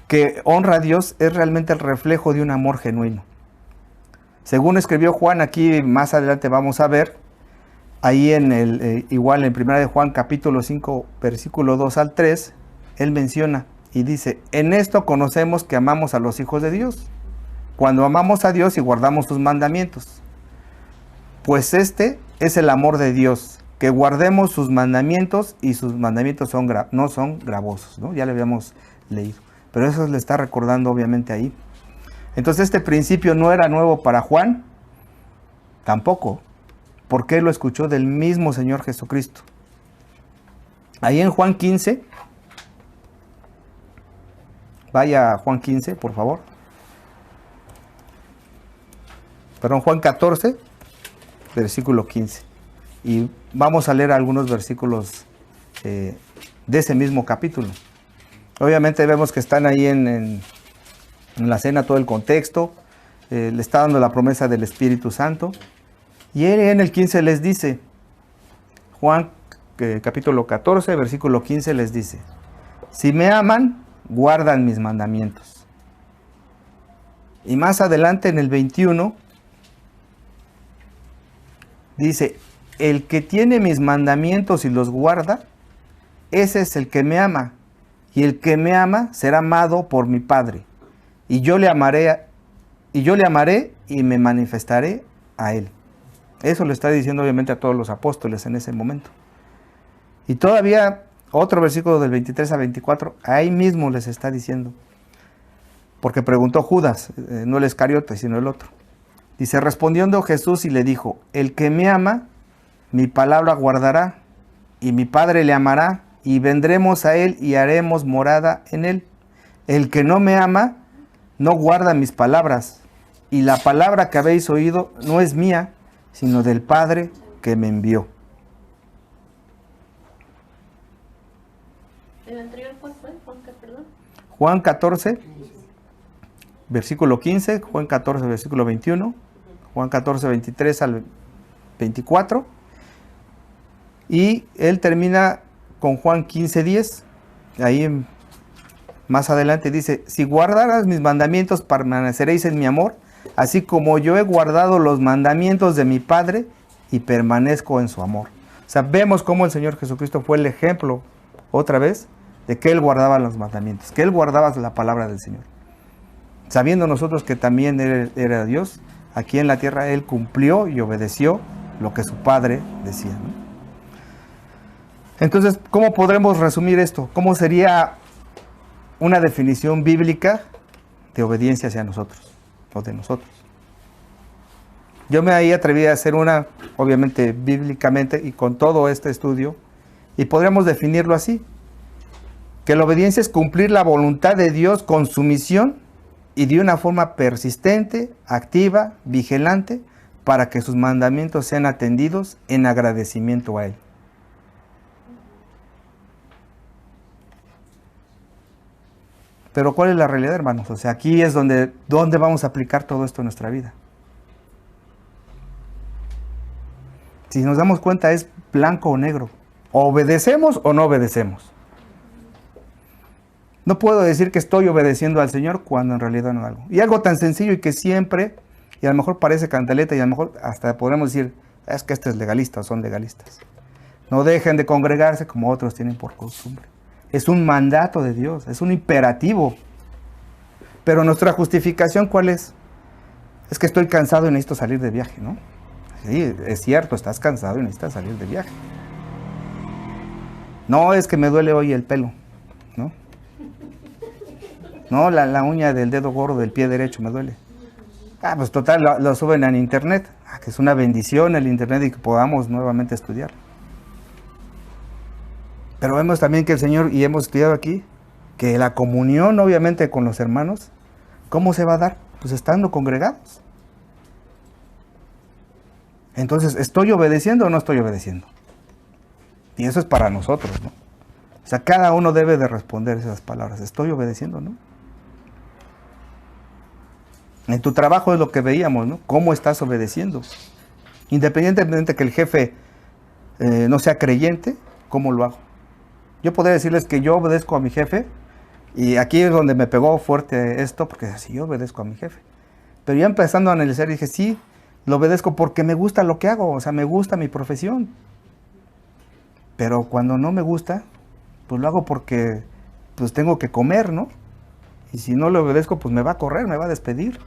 que honra a Dios es realmente el reflejo de un amor genuino. Según escribió Juan, aquí más adelante vamos a ver, ahí igual en primera de Juan capítulo 5, versículo 2-3, él menciona y dice, en esto conocemos que amamos a los hijos de Dios, cuando amamos a Dios y guardamos sus mandamientos. Pues este es el amor de Dios, que guardemos sus mandamientos y sus mandamientos no son gravosos, ¿no? Ya le habíamos leído, pero eso le está recordando obviamente ahí. Entonces este principio no era nuevo para Juan, tampoco, porque él lo escuchó del mismo Señor Jesucristo. Ahí en Juan 15, vaya a Juan 15, por favor. Perdón, Juan 14, versículo 15. Y vamos a leer algunos versículos de ese mismo capítulo. Obviamente vemos que están ahí en la cena todo el contexto. Le está dando la promesa del Espíritu Santo. Y él en el 15 les dice, Juan capítulo 14, versículo 15 les dice, si me aman, guardan mis mandamientos. Y más adelante en el 21, dice, el que tiene mis mandamientos y los guarda, ese es el que me ama. Y el que me ama será amado por mi Padre. Y yo le amaré y me manifestaré a él. Eso lo está diciendo obviamente a todos los apóstoles en ese momento. Y todavía otro versículo del 23 a 24, ahí mismo les está diciendo. Porque preguntó Judas, no el Iscariote, sino el otro. Dice, respondiendo Jesús y le dijo, el que me ama, mi palabra guardará, y mi Padre le amará, y vendremos a él y haremos morada en él. El que no me ama, no guarda mis palabras, y la palabra que habéis oído no es mía, sino del Padre que me envió. ¿El anterior fue Juan, perdón? Juan 14, versículo 15, Juan 14, versículo 21, Juan 14, 23 al 24, y él termina con Juan 15, 10, ahí más adelante dice, si guardaras mis mandamientos, permaneceréis en mi amor, así como yo he guardado los mandamientos de mi Padre y permanezco en su amor. O sea, vemos cómo el Señor Jesucristo fue el ejemplo, otra vez, de que Él guardaba los mandamientos, que Él guardaba la palabra del Señor. Sabiendo nosotros que también Él era Dios, aquí en la tierra Él cumplió y obedeció lo que su Padre decía, ¿no? Entonces, ¿cómo podremos resumir esto? ¿Cómo sería una definición bíblica de obediencia hacia nosotros, o de nosotros? Yo me ahí atreví a hacer una, obviamente bíblicamente y con todo este estudio, y podríamos definirlo así, que la obediencia es cumplir la voluntad de Dios con sumisión y de una forma persistente, activa, vigilante, para que sus mandamientos sean atendidos en agradecimiento a Él. Pero ¿cuál es la realidad, hermanos? O sea, aquí es donde vamos a aplicar todo esto en nuestra vida. Si nos damos cuenta, es blanco o negro. ¿Obedecemos o no obedecemos? No puedo decir que estoy obedeciendo al Señor cuando en realidad no hago. Y algo tan sencillo y que siempre, y a lo mejor parece cantaleta y a lo mejor hasta podremos decir, es que este es legalista o son legalistas. No dejen de congregarse como otros tienen por costumbre. Es un mandato de Dios, es un imperativo. Pero nuestra justificación, ¿cuál es? Es que estoy cansado y necesito salir de viaje, ¿no? Sí, es cierto, estás cansado y necesitas salir de viaje. No, es que me duele hoy el pelo, ¿no? No, la uña del dedo gordo del pie derecho me duele. Pues total, lo suben en internet, que es una bendición el internet y que podamos nuevamente estudiar. Pero vemos también que el Señor, y hemos estudiado aquí, que la comunión obviamente con los hermanos, ¿cómo se va a dar? Pues estando congregados. Entonces, ¿estoy obedeciendo o no estoy obedeciendo? Y eso es para nosotros, ¿no? O sea, cada uno debe de responder esas palabras. ¿Estoy obedeciendo o no? En tu trabajo es lo que veíamos, ¿no? ¿Cómo estás obedeciendo? Independientemente que el jefe no sea creyente, ¿cómo lo hago? Yo podría decirles que yo obedezco a mi jefe, y aquí es donde me pegó fuerte esto, porque así yo obedezco a mi jefe. Pero ya empezando a analizar, dije, sí, lo obedezco porque me gusta lo que hago, o sea, me gusta mi profesión. Pero cuando no me gusta, pues lo hago porque pues tengo que comer, ¿no? Y si no le obedezco, pues me va a correr, me va a despedir.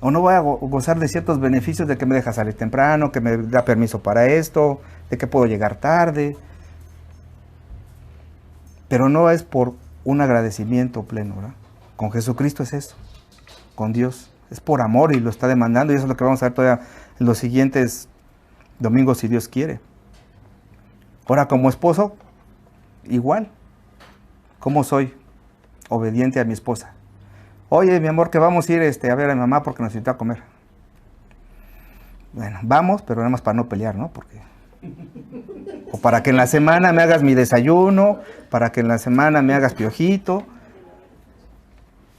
O no voy a gozar de ciertos beneficios de que me deja salir temprano, que me da permiso para esto, de que puedo llegar tarde. Pero no es por un agradecimiento pleno, ¿verdad? Con Jesucristo es eso, con Dios. Es por amor y lo está demandando, y eso es lo que vamos a ver todavía en los siguientes domingos, si Dios quiere. Ahora, como esposo, igual. ¿Cómo soy? Obediente a mi esposa. Oye, mi amor, que vamos a ir a ver a mi mamá porque nos invitó a comer. Bueno, vamos, pero nada más para no pelear, ¿no? O para que en la semana me hagas mi desayuno, para que en la semana me hagas piojito.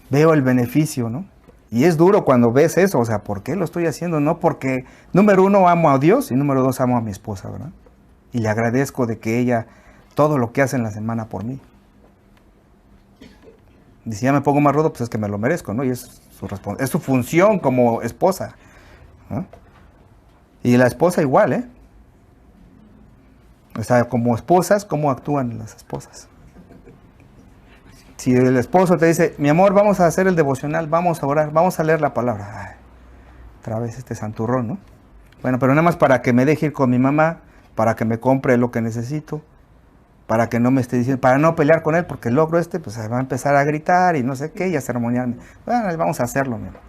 Veo el beneficio, ¿no? Y es duro cuando ves eso, o sea, ¿por qué lo estoy haciendo? No porque, número uno, amo a Dios, y número dos, amo a mi esposa, ¿verdad? Y le agradezco de que ella, todo lo que hace en la semana por mí. Y si ya me pongo más rudo, pues es que me lo merezco, ¿no? Y es su función como esposa, ¿no? Y la esposa igual, ¿eh? O sea, como esposas, ¿cómo actúan las esposas? Si el esposo te dice, mi amor, vamos a hacer el devocional, vamos a orar, vamos a leer la palabra. Ay, otra vez este santurrón, ¿no? Bueno, pero nada más para que me deje ir con mi mamá, para que me compre lo que necesito, para que no me esté diciendo, para no pelear con él, porque el logro pues va a empezar a gritar y no sé qué, y a ceremoniarme. Bueno, vamos a hacerlo, mi amor.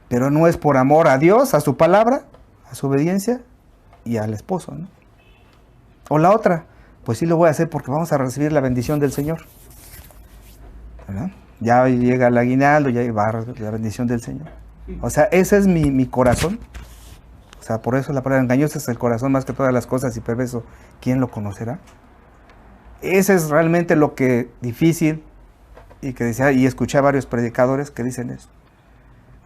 Pero no es por amor a Dios, a su palabra, a su obediencia y al esposo, ¿no? O la otra, pues sí lo voy a hacer porque vamos a recibir la bendición del Señor, ¿verdad? Ya llega el aguinaldo, ya va la bendición del Señor. O sea, ese es mi corazón. O sea, por eso la palabra engañosa es el corazón más que todas las cosas, y perverso, ¿quién lo conocerá? Ese es realmente lo que difícil, y que decía, y escuché a varios predicadores que dicen eso.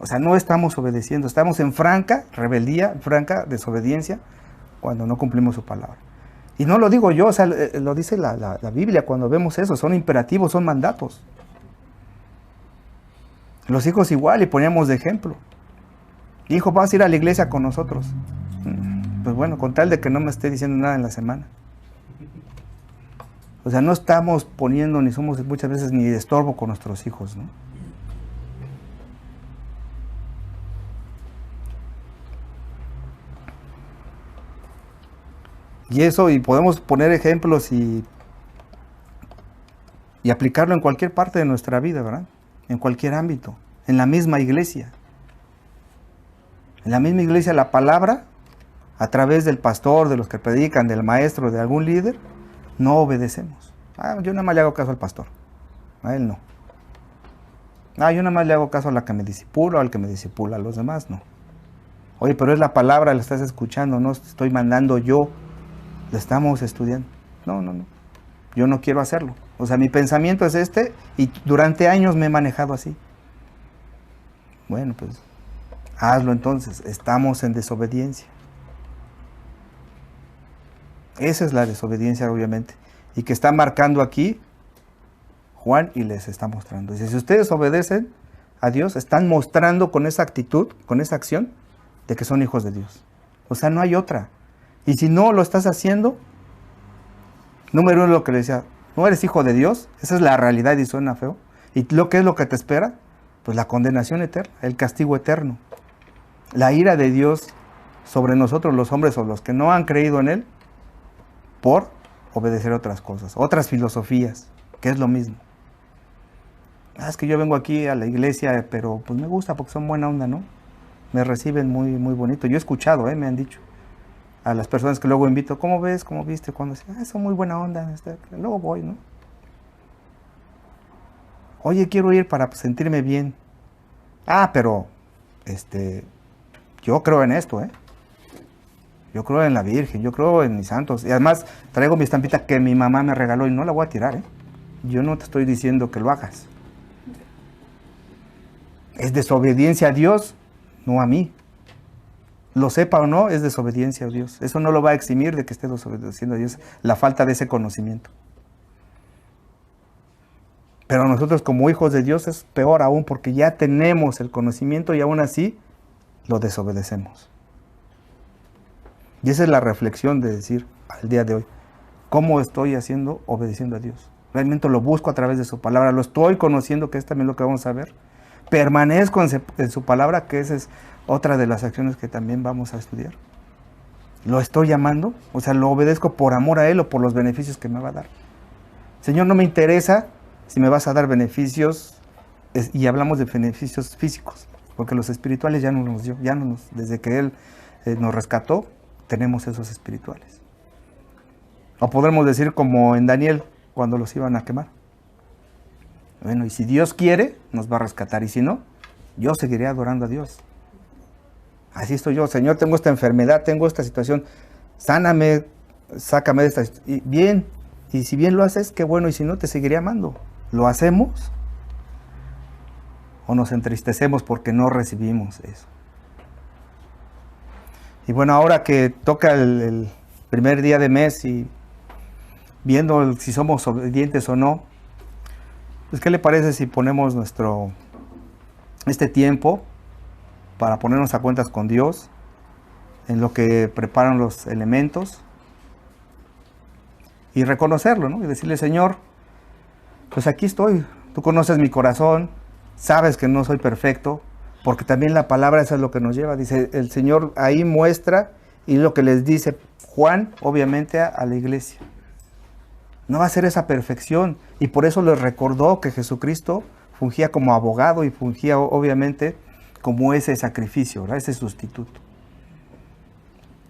O sea, no estamos obedeciendo, estamos en franca rebeldía, franca desobediencia, cuando no cumplimos su palabra. Y no lo digo yo, o sea, lo dice la Biblia cuando vemos eso, son imperativos, son mandatos. Los hijos igual, y poníamos de ejemplo. Hijo, vas a ir a la iglesia con nosotros. Pues bueno, con tal de que no me esté diciendo nada en la semana. O sea, no estamos poniendo, ni somos muchas veces ni de estorbo con nuestros hijos, ¿no? Y eso, y podemos poner ejemplos y aplicarlo en cualquier parte de nuestra vida, ¿verdad? En cualquier ámbito, en la misma iglesia. En la misma iglesia la palabra, a través del pastor, de los que predican, del maestro, de algún líder, no obedecemos. Yo nada más le hago caso al pastor, a él no. Yo nada más le hago caso a la que me disipula, o al que me disipula, a los demás no. Oye, pero es la palabra, la estás escuchando, no estoy mandando yo, la estamos estudiando. No, yo no quiero hacerlo. O sea, mi pensamiento es este, y durante años me he manejado así. Bueno, pues hazlo entonces, estamos en desobediencia. Esa es la desobediencia, obviamente, y que está marcando aquí Juan, y les está mostrando. Dice, si ustedes obedecen a Dios, están mostrando con esa actitud, con esa acción, de que son hijos de Dios. O sea, no hay otra. Y si no lo estás haciendo, número uno, lo que le decía, no eres hijo de Dios, esa es la realidad y suena feo. ¿Y lo que es lo que te espera? Pues la condenación eterna, el castigo eterno. La ira de Dios sobre nosotros los hombres o los que no han creído en Él por obedecer otras cosas, otras filosofías, que es lo mismo. Es que yo vengo aquí a la iglesia, pero pues me gusta porque son buena onda, ¿no? Me reciben muy, muy bonito. Yo he escuchado, me han dicho a las personas que luego invito, ¿cómo ves? ¿Cómo viste? Cuando dicen, son muy buena onda, luego voy, ¿no? Oye, quiero ir para sentirme bien. Pero yo creo en esto, Yo creo en la Virgen, yo creo en mis santos. Y además traigo mi estampita que mi mamá me regaló y no la voy a tirar, Yo no te estoy diciendo que lo hagas. Es desobediencia a Dios, no a mí. Lo sepa o no, es desobediencia a Dios. Eso no lo va a eximir de que esté desobedeciendo a Dios, la falta de ese conocimiento. Pero nosotros como hijos de Dios es peor aún porque ya tenemos el conocimiento y aún así lo desobedecemos. Y esa es la reflexión de decir al día de hoy, ¿cómo estoy obedeciendo a Dios? Realmente lo busco a través de su palabra, lo estoy conociendo, que es también lo que vamos a ver. Permanezco en su palabra, que esa es otra de las acciones que también vamos a estudiar. Lo estoy llamando, o sea, lo obedezco por amor a Él o por los beneficios que me va a dar. Señor, no me interesa si me vas a dar beneficios, y hablamos de beneficios físicos, porque los espirituales ya no nos dio, desde que Él nos rescató, tenemos esos espirituales. O podremos decir como en Daniel, cuando los iban a quemar. Bueno, y si Dios quiere, nos va a rescatar, y si no, yo seguiré adorando a Dios. Así estoy yo, Señor, tengo esta enfermedad, tengo esta situación, sáname, sácame de esta. Y bien, y si bien lo haces, qué bueno, y si no, te seguiré amando. ¿Lo hacemos? ¿O nos entristecemos porque no recibimos eso? Y bueno, ahora que toca el primer día de mes y viendo si somos obedientes o no, pues ¿qué le parece si ponemos este tiempo para ponernos a cuentas con Dios en lo que preparan los elementos y reconocerlo, ¿no? Y decirle, Señor, pues aquí estoy, tú conoces mi corazón, sabes que no soy perfecto, porque también la palabra eso es lo que nos lleva. Dice, el Señor ahí muestra, y lo que les dice Juan, obviamente, a la iglesia. No va a ser esa perfección, y por eso les recordó que Jesucristo fungía como abogado y fungía obviamente como ese sacrificio, ¿verdad? Ese sustituto.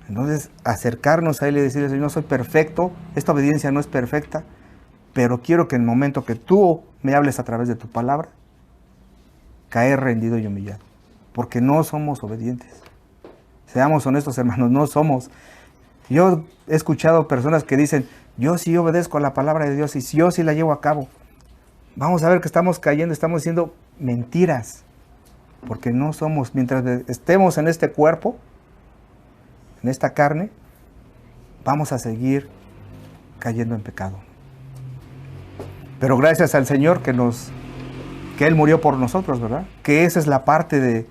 Entonces, acercarnos a Él y decirle, Señor, no soy perfecto, esta obediencia no es perfecta, pero quiero que en el momento que tú me hables a través de tu palabra, caer rendido y humillado, porque no somos obedientes. Seamos honestos, hermanos, no somos. Yo he escuchado personas que dicen, yo sí obedezco a la palabra de Dios y yo sí la llevo a cabo. Vamos a ver que estamos cayendo, estamos diciendo mentiras, porque no somos, mientras estemos en este cuerpo, en esta carne, vamos a seguir cayendo en pecado. Pero gracias al Señor que Él murió por nosotros, ¿verdad? Que esa es la parte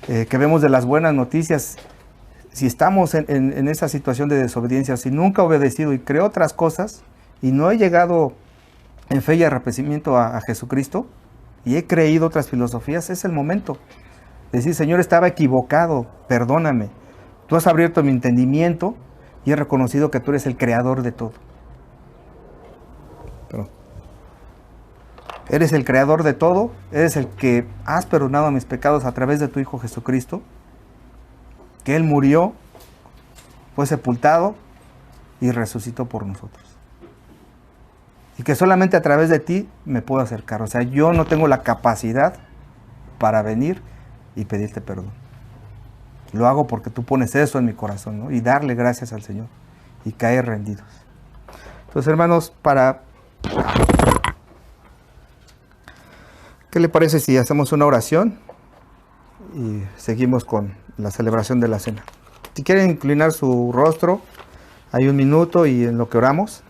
que vemos de las buenas noticias. Si estamos en esa situación de desobediencia, si nunca he obedecido y creo otras cosas, y no he llegado en fe y arrepentimiento a Jesucristo, y he creído otras filosofías, es el momento de decir, Señor, estaba equivocado, perdóname. Tú has abierto mi entendimiento y he reconocido que tú eres el creador de todo. Pero eres el creador de todo, eres el que has perdonado mis pecados a través de tu Hijo Jesucristo, que Él murió, fue sepultado y resucitó por nosotros. Y que solamente a través de ti me puedo acercar. O sea, yo no tengo la capacidad para venir y pedirte perdón. Lo hago porque tú pones eso en mi corazón, ¿no? Y darle gracias al Señor y caer rendidos. Entonces, hermanos, ¿qué le parece si hacemos una oración y seguimos con la celebración de la cena? Si quieren inclinar su rostro, hay un minuto y en lo que oramos.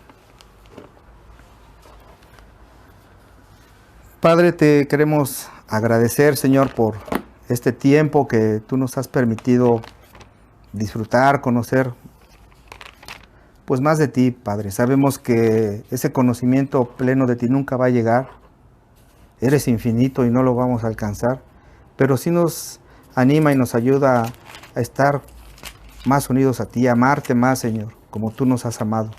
Padre, te queremos agradecer, Señor, por este tiempo que tú nos has permitido disfrutar, conocer, pues más de ti, Padre. Sabemos que ese conocimiento pleno de ti nunca va a llegar, eres infinito y no lo vamos a alcanzar, pero sí nos anima y nos ayuda a estar más unidos a ti, a amarte más, Señor, como tú nos has amado.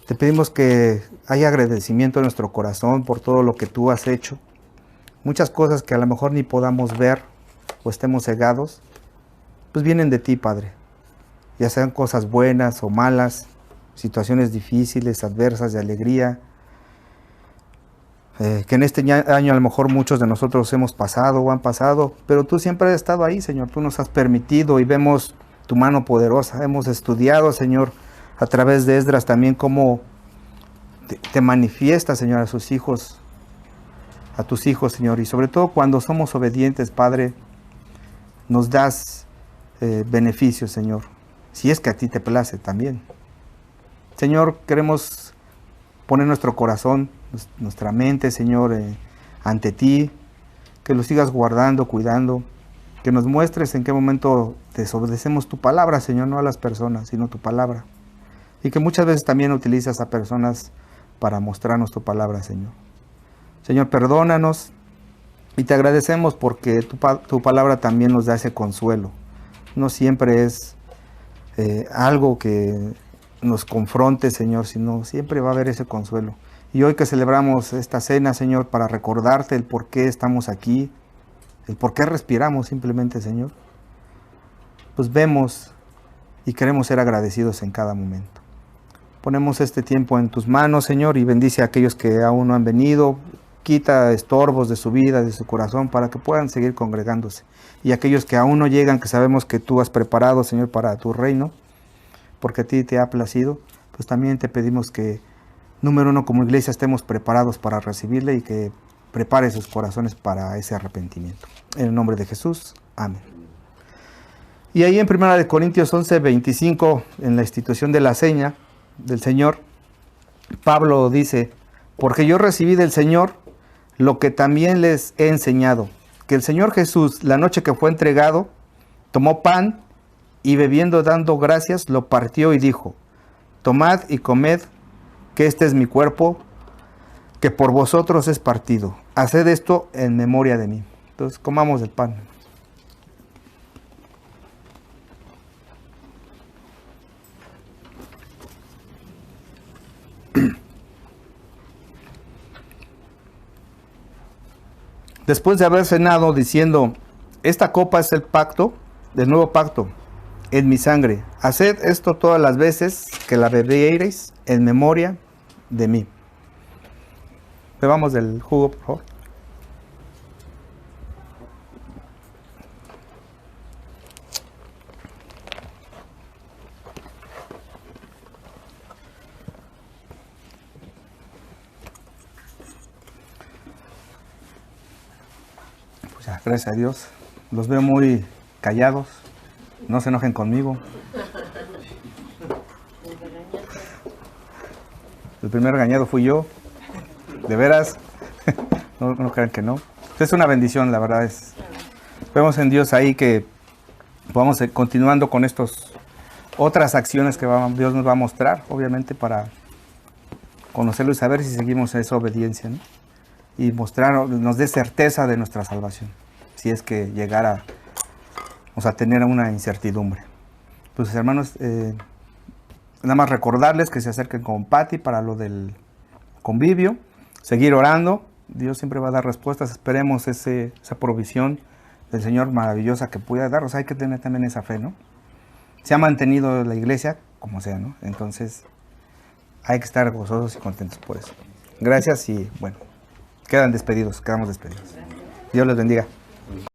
Te pedimos que haya agradecimiento en nuestro corazón por todo lo que tú has hecho. Muchas cosas que a lo mejor ni podamos ver o estemos cegados, pues vienen de ti, Padre. Ya sean cosas buenas o malas, situaciones difíciles, adversas, de alegría, que en este año a lo mejor muchos de nosotros hemos pasado o han pasado, pero tú siempre has estado ahí, Señor. Tú nos has permitido y vemos tu mano poderosa. Hemos estudiado, Señor, a través de Esdras también cómo te manifiesta, Señor, a sus hijos, a tus hijos, Señor. Y sobre todo cuando somos obedientes, Padre, nos das beneficios, Señor. Si es que a ti te place también. Señor, queremos poner nuestro corazón, nuestra mente, Señor, ante ti, que lo sigas guardando, cuidando, que nos muestres en qué momento desobedecemos tu palabra, Señor, no a las personas, sino tu palabra. Y que muchas veces también utilizas a personas para mostrarnos tu palabra, Señor. Señor, perdónanos y te agradecemos porque tu palabra también nos da ese consuelo. No siempre es algo que nos confronte, Señor, sino siempre va a haber ese consuelo. Y hoy que celebramos esta cena, Señor, para recordarte el por qué estamos aquí, el por qué respiramos simplemente, Señor, pues vemos y queremos ser agradecidos en cada momento. Ponemos este tiempo en tus manos, Señor, y bendice a aquellos que aún no han venido. Quita estorbos de su vida, de su corazón, para que puedan seguir congregándose. Y aquellos que aún no llegan, que sabemos que tú has preparado, Señor, para tu reino, porque a ti te ha placido, pues también te pedimos que, número uno, como iglesia estemos preparados para recibirle y que prepare sus corazones para ese arrepentimiento. En el nombre de Jesús, amén. Y ahí en 1 Corintios 11:25, en la institución de la seña del Señor, Pablo dice: porque yo recibí del Señor lo que también les he enseñado, que el Señor Jesús, la noche que fue entregado, tomó pan y bebiendo, dando gracias, lo partió y dijo: tomad y comed, que este es mi cuerpo, que por vosotros es partido. Haced esto en memoria de mí. Entonces, comamos el pan. Después de haber cenado, diciendo: esta copa es el pacto, del nuevo pacto, en mi sangre. Haced esto todas las veces que la bebiereis en memoria de mí. Bebamos del jugo, por favor. Pues ya, gracias a Dios. Los veo muy callados. No se enojen conmigo. El primer regañado fui yo. De veras. No crean que no. Es una bendición, la verdad. Vemos en Dios ahí que vamos continuando con estas otras acciones que Dios nos va a mostrar, obviamente, para conocerlo y saber si seguimos esa obediencia, ¿no? Y nos dé certeza de nuestra salvación, si es que llegara a tener una incertidumbre. Pues, hermanos, nada más recordarles que se acerquen con Patti para lo del convivio, seguir orando. Dios siempre va a dar respuestas. Esperemos esa provisión del Señor maravillosa que pueda darnos. Hay que tener también esa fe, ¿no? Se ha mantenido la iglesia como sea, ¿no? Entonces hay que estar gozosos y contentos por eso. Gracias y bueno, quedamos despedidos. Dios les bendiga.